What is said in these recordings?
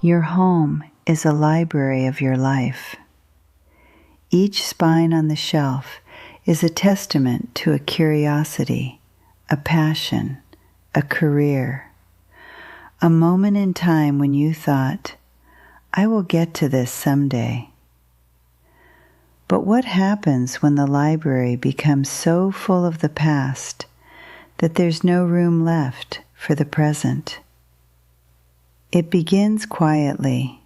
Your home is a library of your life. Each spine on the shelf is a testament to a curiosity, a passion, a career, a moment in time when you thought, I will get to this someday. But what happens when the library becomes so full of the past that there's no room left for the present? It begins quietly.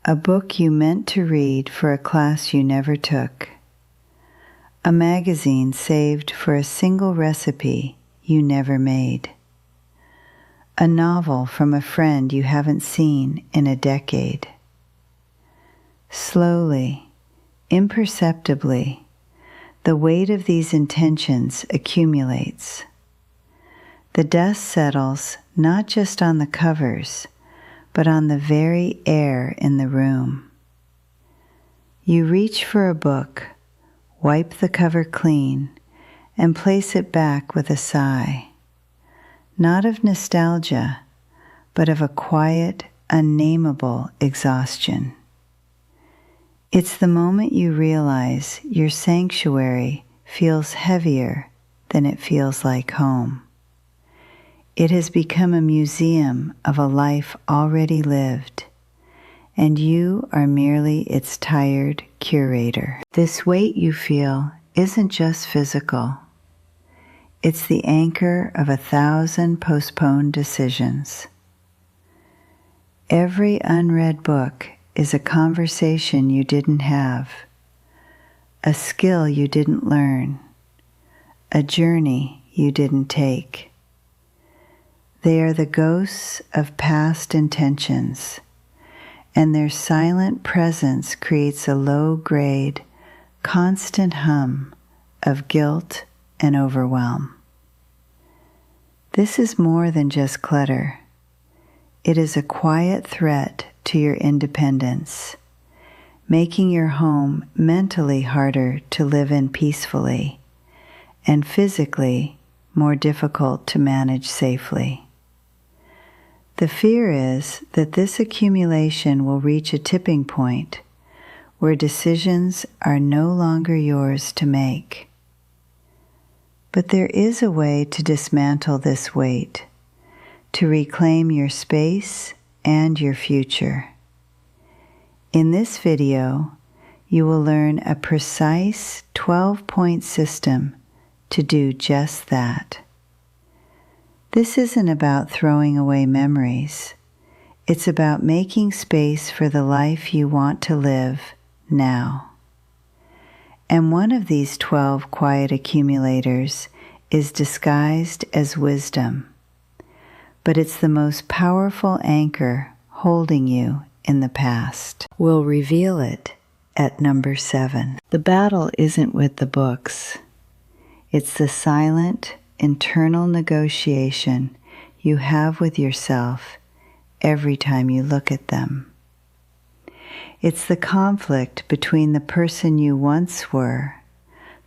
A book you meant to read for a class you never took. A magazine saved for a single recipe you never made. A novel from a friend you haven't seen in a decade. Slowly, imperceptibly, the weight of these intentions accumulates. The dust settles not just on the covers, but on the very air in the room. You reach for a book, wipe the cover clean, and place it back with a sigh, not of nostalgia, but of a quiet, unnameable exhaustion. It's the moment you realize your sanctuary feels heavier than it feels like home. It has become a museum of a life already lived, and you are merely its tired curator. This weight you feel isn't just physical. It's the anchor of 1,000 postponed decisions. Every unread book is a conversation you didn't have, a skill you didn't learn, a journey you didn't take. They are the ghosts of past intentions, and their silent presence creates a low-grade, constant hum of guilt and overwhelm. This is more than just clutter. It is a quiet threat to your independence, making your home mentally harder to live in peacefully and physically more difficult to manage safely. The fear is that this accumulation will reach a tipping point where decisions are no longer yours to make. But there is a way to dismantle this weight, to reclaim your space and your future. In this video, you will learn a precise 12-point system to do just that. This isn't about throwing away memories. It's about making space for the life you want to live now. And one of these 12 quiet accumulators is disguised as wisdom, but it's the most powerful anchor holding you in the past. We'll reveal it at number 7. The battle isn't with the books. It's the silent, internal negotiation you have with yourself every time you look at them. It's the conflict between the person you once were,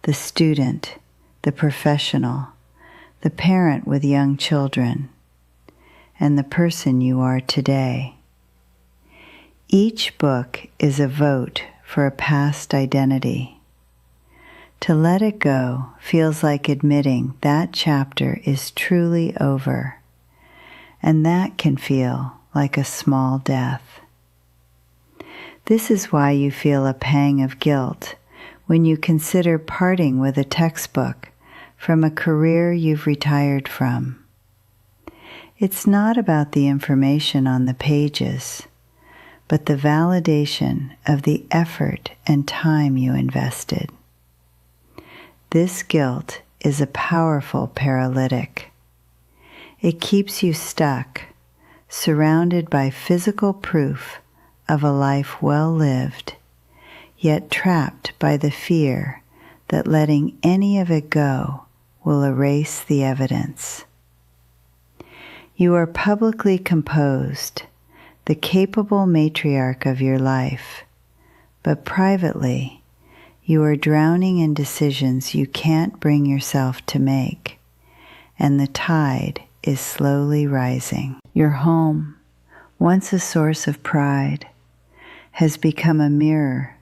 the student, the professional, the parent with young children, and the person you are today. Each book is a vote for a past identity. To let it go feels like admitting that chapter is truly over, and that can feel like a small death. This is why you feel a pang of guilt when you consider parting with a textbook from a career you've retired from. It's not about the information on the pages, but the validation of the effort and time you invested. This guilt is a powerful paralytic. It keeps you stuck, surrounded by physical proof of a life well lived, yet trapped by the fear that letting any of it go will erase the evidence. You are publicly composed, the capable matriarch of your life, but privately, you are drowning in decisions you can't bring yourself to make, and the tide is slowly rising. Your home, once a source of pride, has become a mirror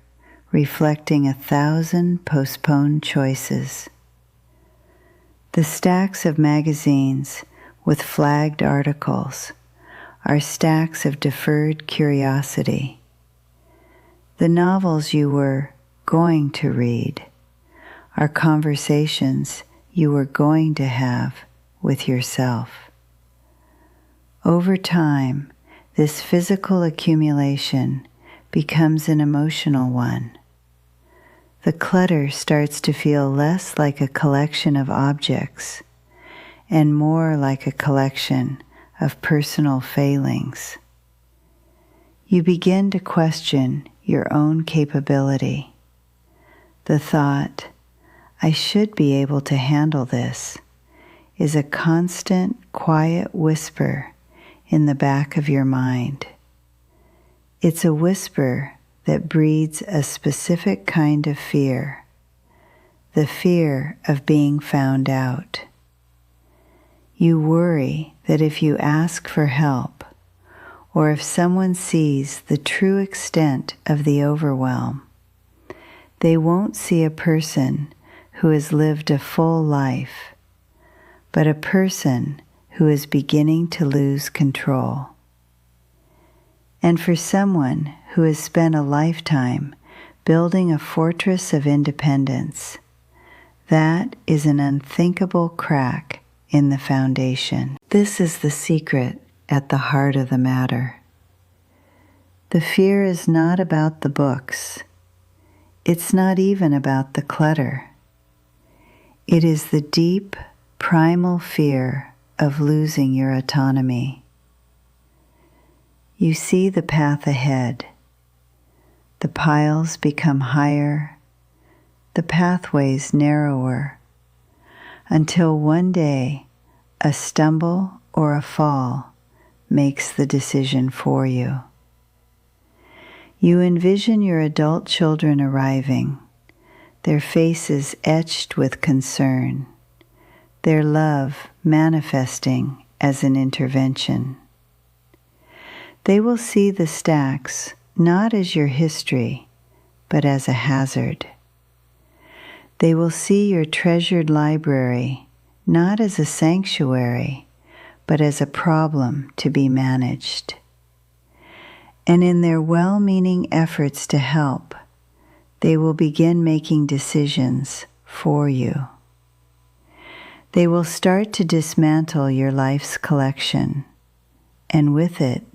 reflecting 1,000 postponed choices. The stacks of magazines with flagged articles are stacks of deferred curiosity. The novels you were going to read are conversations you were going to have with yourself. Over time, this physical accumulation becomes an emotional one. The clutter starts to feel less like a collection of objects and more like a collection of personal failings. You begin to question your own capability. The thought, "I should be able to handle this," is a constant, quiet whisper in the back of your mind. It's a whisper that breeds a specific kind of fear, the fear of being found out. You worry that if you ask for help, or if someone sees the true extent of the overwhelm, they won't see a person who has lived a full life, but a person who is beginning to lose control. And for someone who has spent a lifetime building a fortress of independence, that is an unthinkable crack in the foundation. This is the secret at the heart of the matter. The fear is not about the books. It's not even about the clutter. It is the deep, primal fear of losing your autonomy. You see the path ahead. The piles become higher, the pathways narrower, until one day a stumble or a fall makes the decision for you. You envision your adult children arriving, their faces etched with concern, their love manifesting as an intervention. They will see the stacks not as your history, but as a hazard. They will see your treasured library not as a sanctuary, but as a problem to be managed. And in their well-meaning efforts to help, they will begin making decisions for you. They will start to dismantle your life's collection, and with it,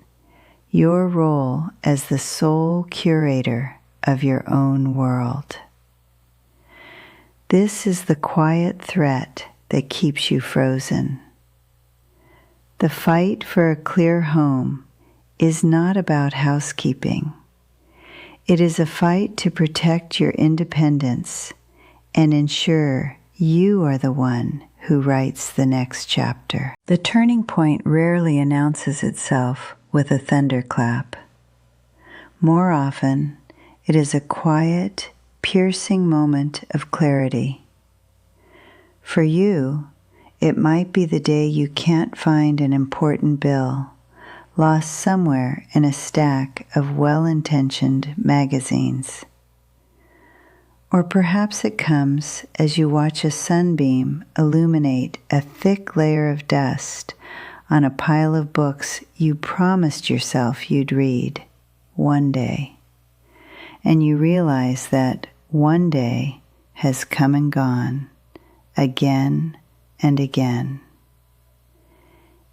your role as the sole curator of your own world. This is the quiet threat that keeps you frozen. The fight for a clear home is not about housekeeping. It is a fight to protect your independence and ensure you are the one who writes the next chapter. The turning point rarely announces itself with a thunderclap. More often, it is a quiet, piercing moment of clarity. For you, it might be the day you can't find an important bill lost somewhere in a stack of well-intentioned magazines. Or perhaps it comes as you watch a sunbeam illuminate a thick layer of dust on a pile of books you promised yourself you'd read one day, and you realize that one day has come and gone again and again.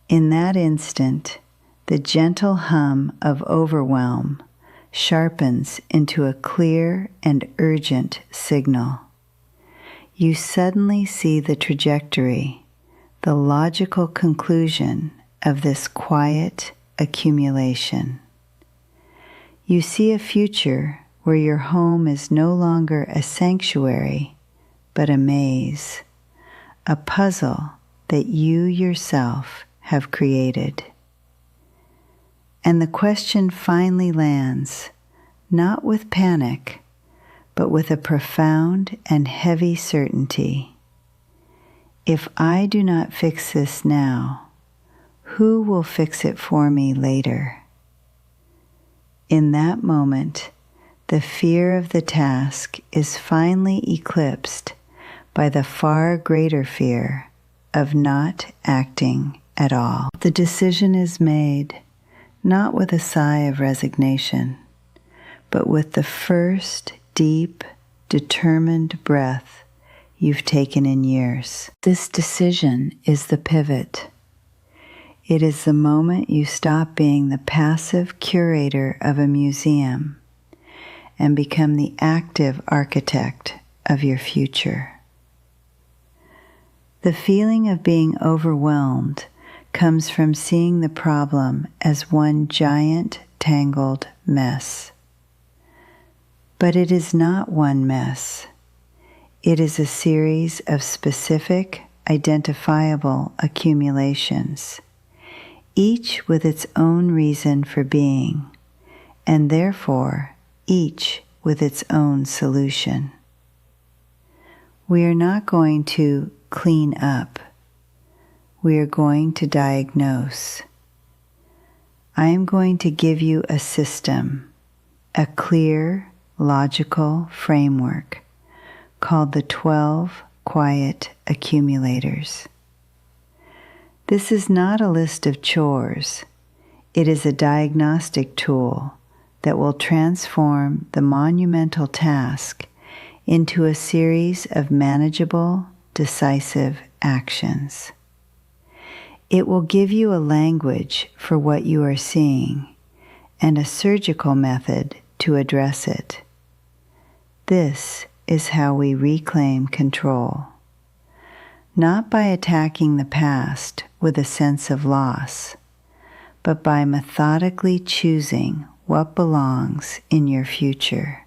In that instant, the gentle hum of overwhelm sharpens into a clear and urgent signal. You suddenly see the trajectory, the logical conclusion of this quiet accumulation. You see a future where your home is no longer a sanctuary, but a maze, a puzzle that you yourself have created. And the question finally lands, not with panic, but with a profound and heavy certainty. If I do not fix this now, who will fix it for me later? In that moment, the fear of the task is finally eclipsed by the far greater fear of not acting at all. The decision is made not with a sigh of resignation, but with the first deep, determined breath you've taken in years. This decision is the pivot. It is the moment you stop being the passive curator of a museum and become the active architect of your future. The feeling of being overwhelmed comes from seeing the problem as one giant, tangled mess. But it is not one mess. It is a series of specific, identifiable accumulations, each with its own reason for being, and therefore each with its own solution. We are not going to clean up. We are going to diagnose. I am going to give you a system, a clear, logical framework called the 12 Quiet Accumulators. This is not a list of chores. It is a diagnostic tool that will transform the monumental task into a series of manageable, decisive actions. It will give you a language for what you are seeing and a surgical method to address it. This is how we reclaim control. Not by attacking the past with a sense of loss, but by methodically choosing what belongs in your future.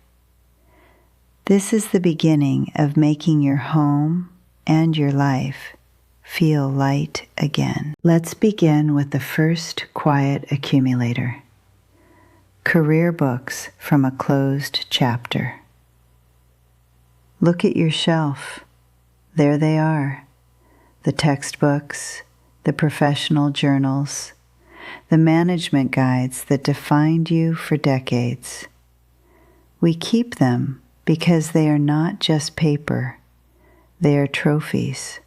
This is the beginning of making your home and your life feel light again. Let's begin with the first quiet accumulator. Career books from a closed chapter. Look at your shelf. There they are. The textbooks, the professional journals, the management guides that defined you for decades. We keep them because they are not just paper. They are trophies.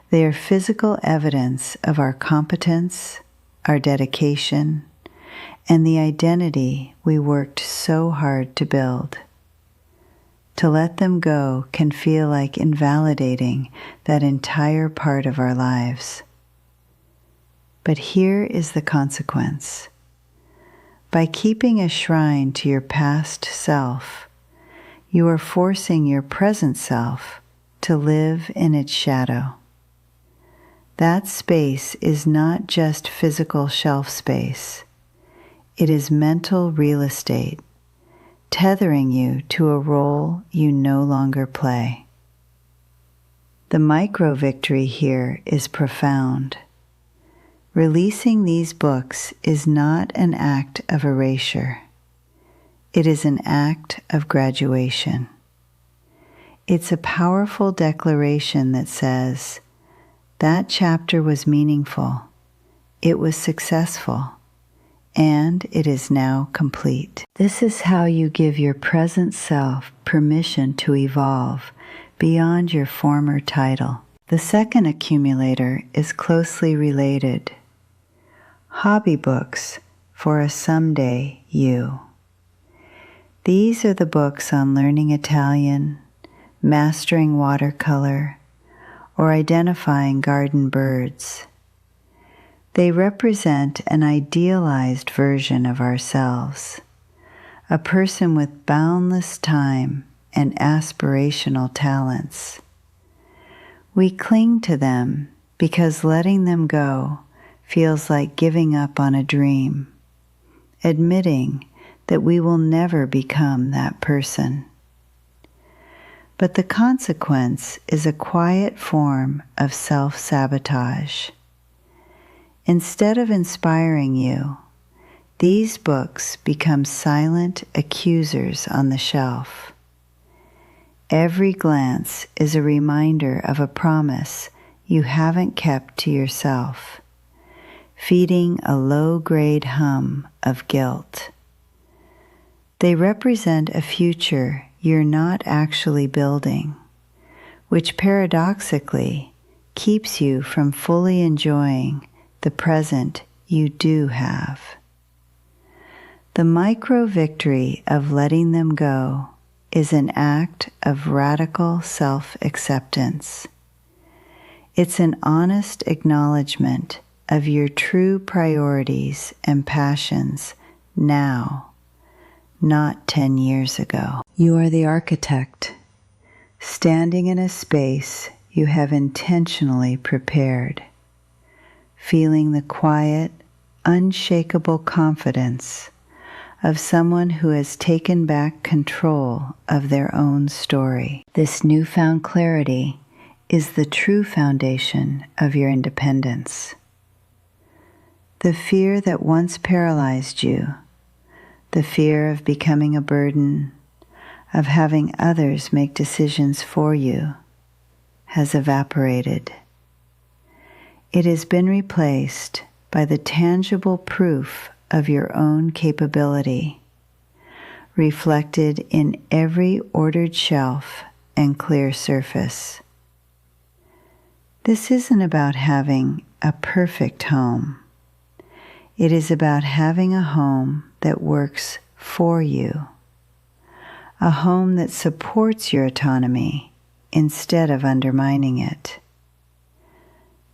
They are physical evidence of our competence, our dedication, and the identity we worked so hard to build. To let them go can feel like invalidating that entire part of our lives. But here is the consequence. By keeping a shrine to your past self, you are forcing your present self to live in its shadow. That space is not just physical shelf space. It is mental real estate, tethering you to a role you no longer play. The micro victory here is profound. Releasing these books is not an act of erasure. It is an act of graduation. It's a powerful declaration that says, that chapter was meaningful, it was successful, and it is now complete. This is how you give your present self permission to evolve beyond your former title. The second accumulator is closely related. Hobby books for a someday you. These are the books on learning Italian, mastering watercolor, or identifying garden birds. They represent an idealized version of ourselves, a person with boundless time and aspirational talents. We cling to them because letting them go feels like giving up on a dream, admitting that we will never become that person. But the consequence is a quiet form of self-sabotage. Instead of inspiring you, these books become silent accusers on the shelf. Every glance is a reminder of a promise you haven't kept to yourself, feeding a low-grade hum of guilt. They represent a future you're not actually building, which paradoxically keeps you from fully enjoying the present you do have. The micro victory of letting them go is an act of radical self-acceptance. It's an honest acknowledgement of your true priorities and passions now, not 10 years ago. You are the architect, standing in a space you have intentionally prepared, feeling the quiet, unshakable confidence of someone who has taken back control of their own story. This newfound clarity is the true foundation of your independence. The fear that once paralyzed you, the fear of becoming a burden, of having others make decisions for you, has evaporated. It has been replaced by the tangible proof of your own capability, reflected in every ordered shelf and clear surface. This isn't about having a perfect home. It is about having a home that works for you, a home that supports your autonomy instead of undermining it.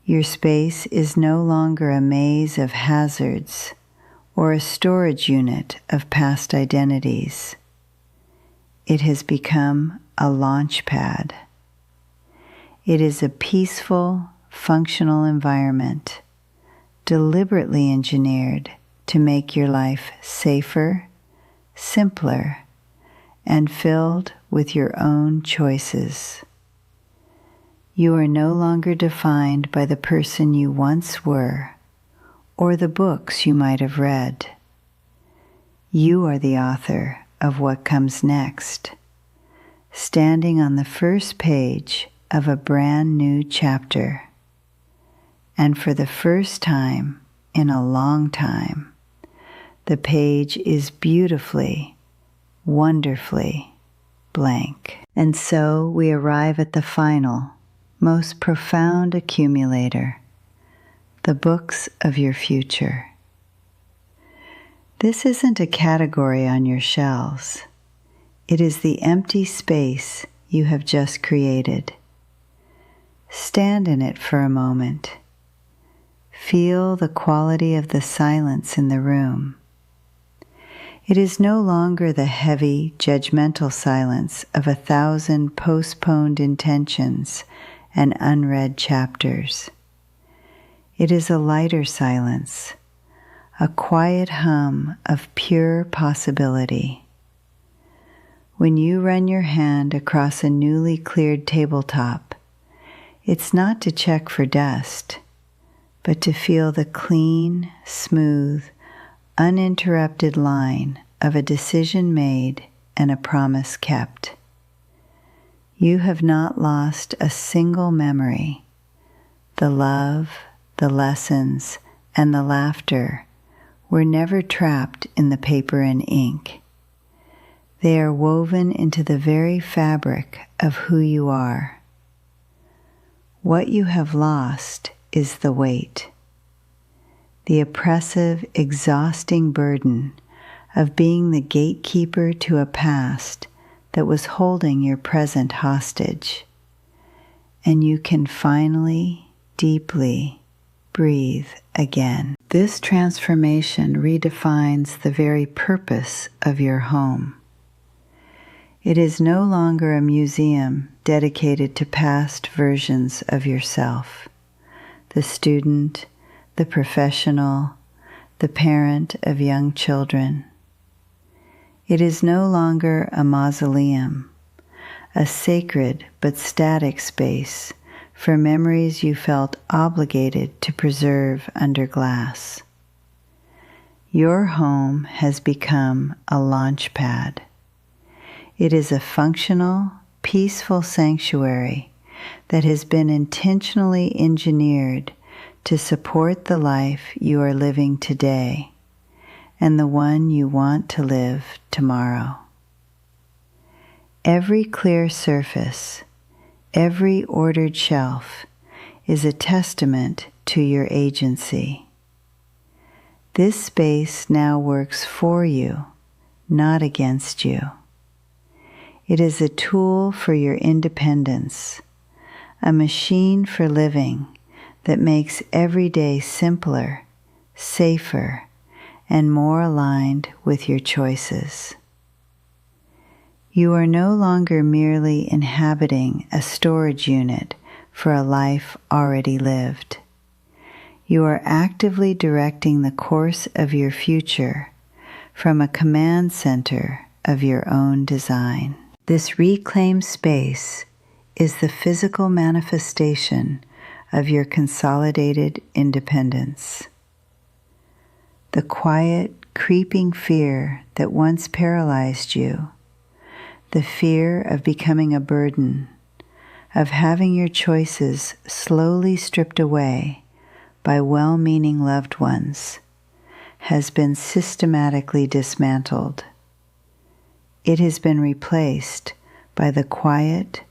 Your space is no longer a maze of hazards or a storage unit of past identities. It has become a launch pad. It is a peaceful, functional environment, deliberately engineered to make your life safer, simpler, and filled with your own choices. You are no longer defined by the person you once were or the books you might have read. You are the author of what comes next, standing on the first page of a brand new chapter. And for the first time in a long time, the page is beautifully, wonderfully blank. And so we arrive at the final, most profound accumulator, the books of your future. This isn't a category on your shelves. It is the empty space you have just created. Stand in it for a moment. Feel the quality of the silence in the room. It is no longer the heavy, judgmental silence of 1,000 postponed intentions and unread chapters. It is a lighter silence, a quiet hum of pure possibility. When you run your hand across a newly cleared tabletop, it's not to check for dust, but to feel the clean, smooth, uninterrupted line of a decision made and a promise kept. You have not lost a single memory. The love, the lessons, and the laughter were never trapped in the paper and ink. They are woven into the very fabric of who you are. What you have lost is the weight, the oppressive, exhausting burden of being the gatekeeper to a past that was holding your present hostage. And you can finally, deeply breathe again. This transformation redefines the very purpose of your home. It is no longer a museum dedicated to past versions of yourself, the student, the professional, the parent of young children. It is no longer a mausoleum, a sacred but static space for memories you felt obligated to preserve under glass. Your home has become a launch pad. It is a functional, peaceful sanctuary that has been intentionally engineered to support the life you are living today and the one you want to live tomorrow. Every clear surface, every ordered shelf is a testament to your agency. This space now works for you, not against you. It is a tool for your independence, a machine for living that makes every day simpler, safer, and more aligned with your choices. You are no longer merely inhabiting a storage unit for a life already lived. You are actively directing the course of your future from a command center of your own design. This reclaimed space is the physical manifestation of your consolidated independence. The quiet, creeping fear that once paralyzed you, the fear of becoming a burden, of having your choices slowly stripped away by well-meaning loved ones, has been systematically dismantled. It has been replaced by the quiet,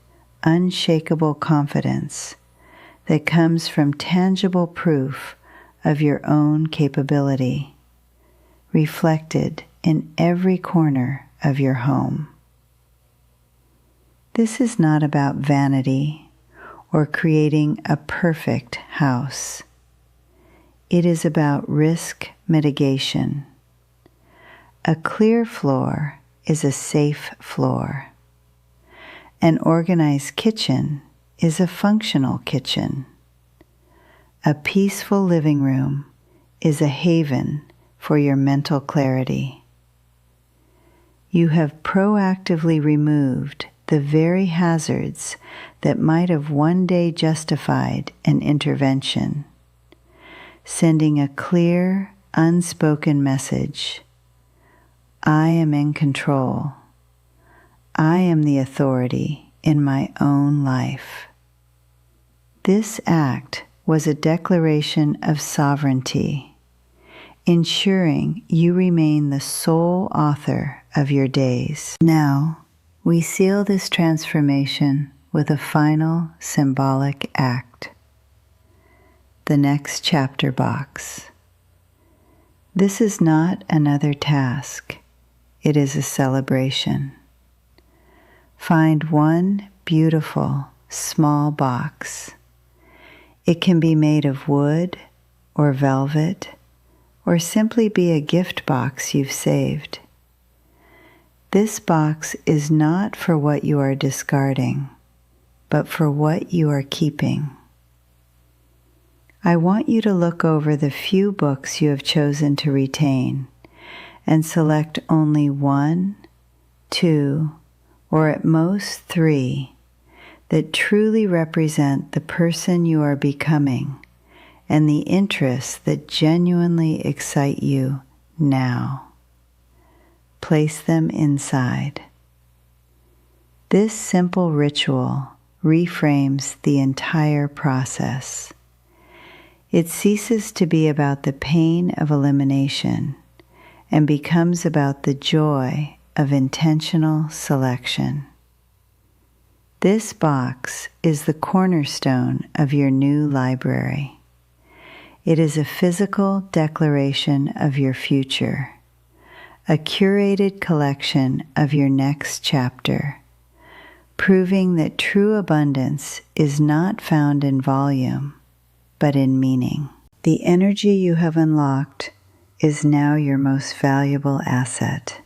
unshakable confidence that comes from tangible proof of your own capability, reflected in every corner of your home. This is not about vanity or creating a perfect house. It is about risk mitigation. A clear floor is a safe floor. An organized kitchen is a functional kitchen. A peaceful living room is a haven for your mental clarity. You have proactively removed the very hazards that might have one day justified an intervention, sending a clear, unspoken message. I am in control. I am the authority in my own life. This act was a declaration of sovereignty, ensuring you remain the sole author of your days. Now, we seal this transformation with a final symbolic act. The next chapter box. This is not another task. It is a celebration. Find one beautiful, small box. It can be made of wood or velvet, or simply be a gift box you've saved. This box is not for what you are discarding, but for what you are keeping. I want you to look over the few books you have chosen to retain and select only 1, 2, or at most 3 that truly represent the person you are becoming and the interests that genuinely excite you now. Place them inside. This simple ritual reframes the entire process. It ceases to be about the pain of elimination and becomes about the joy of intentional selection. This box is the cornerstone of your new library. It is a physical declaration of your future, a curated collection of your next chapter, proving that true abundance is not found in volume, but in meaning. The energy you have unlocked is now your most valuable asset.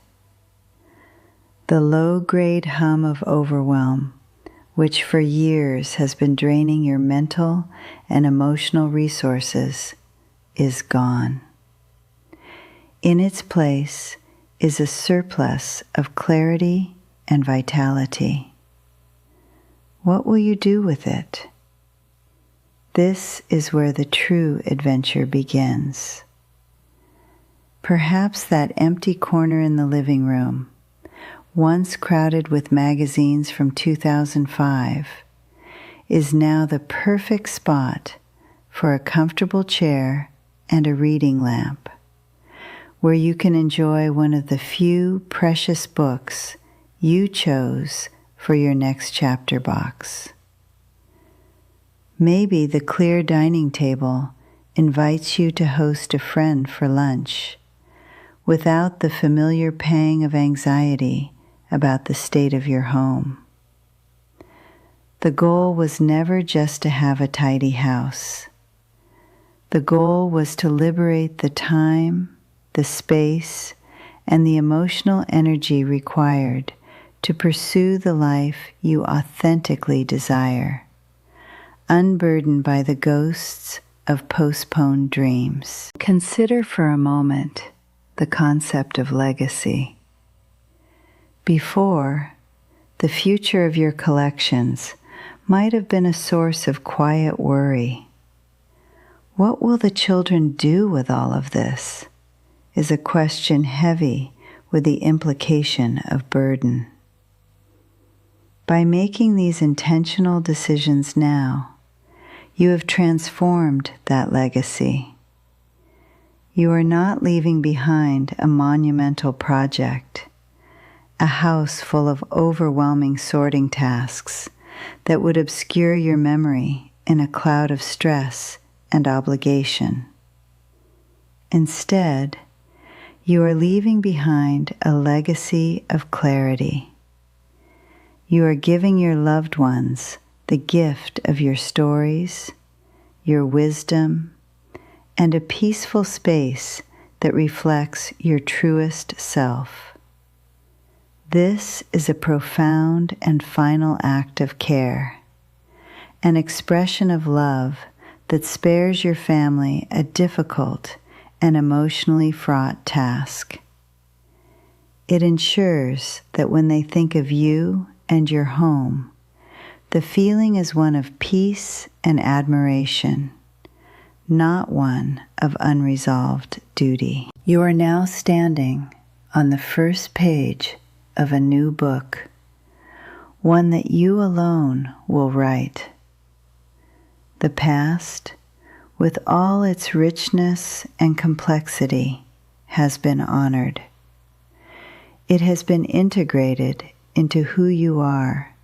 The low-grade hum of overwhelm, which for years has been draining your mental and emotional resources, is gone. In its place is a surplus of clarity and vitality. What will you do with it? This is where the true adventure begins. Perhaps that empty corner in the living room, once crowded with magazines from 2005, is now the perfect spot for a comfortable chair and a reading lamp, where you can enjoy one of the few precious books you chose for your next chapter box. Maybe the clear dining table invites you to host a friend for lunch, without the familiar pang of anxiety about the state of your home. The goal was never just to have a tidy house. The goal was to liberate the time, the space, and the emotional energy required to pursue the life you authentically desire, unburdened by the ghosts of postponed dreams. Consider for a moment the concept of legacy. Before, the future of your collections might have been a source of quiet worry. What will the children do with all of this? Is a question heavy with the implication of burden. By making these intentional decisions now, you have transformed that legacy. You are not leaving behind a monumental project, a house full of overwhelming sorting tasks that would obscure your memory in a cloud of stress and obligation. Instead, you are leaving behind a legacy of clarity. You are giving your loved ones the gift of your stories, your wisdom, and a peaceful space that reflects your truest self. This is a profound and final act of care, an expression of love that spares your family a difficult and emotionally fraught task. It ensures that when they think of you and your home, the feeling is one of peace and admiration, not one of unresolved duty. You are now standing on the first page of a new book, one that you alone will write. The past, with all its richness and complexity, has been honored. It has been integrated into who you are,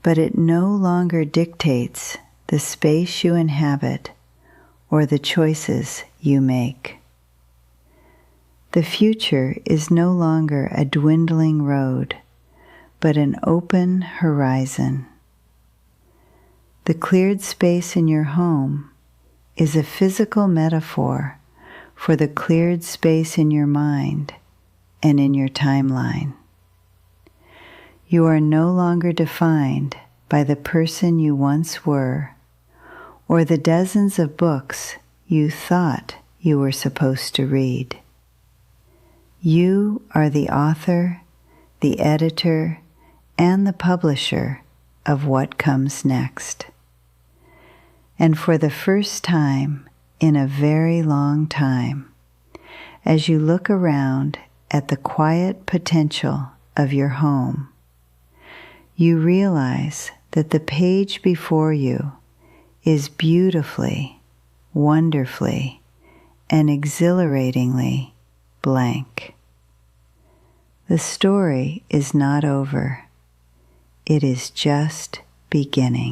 but it no longer dictates the space you inhabit or the choices you make. The future is no longer a dwindling road, but an open horizon. The cleared space in your home is a physical metaphor for the cleared space in your mind and in your timeline. You are no longer defined by the person you once were or the dozens of books you thought you were supposed to read. You are the author, the editor, and the publisher of what comes next. And for the first time in a very long time, as you look around at the quiet potential of your home, you realize that the page before you is beautifully, wonderfully, and exhilaratingly blank. The story is not over. It is just beginning.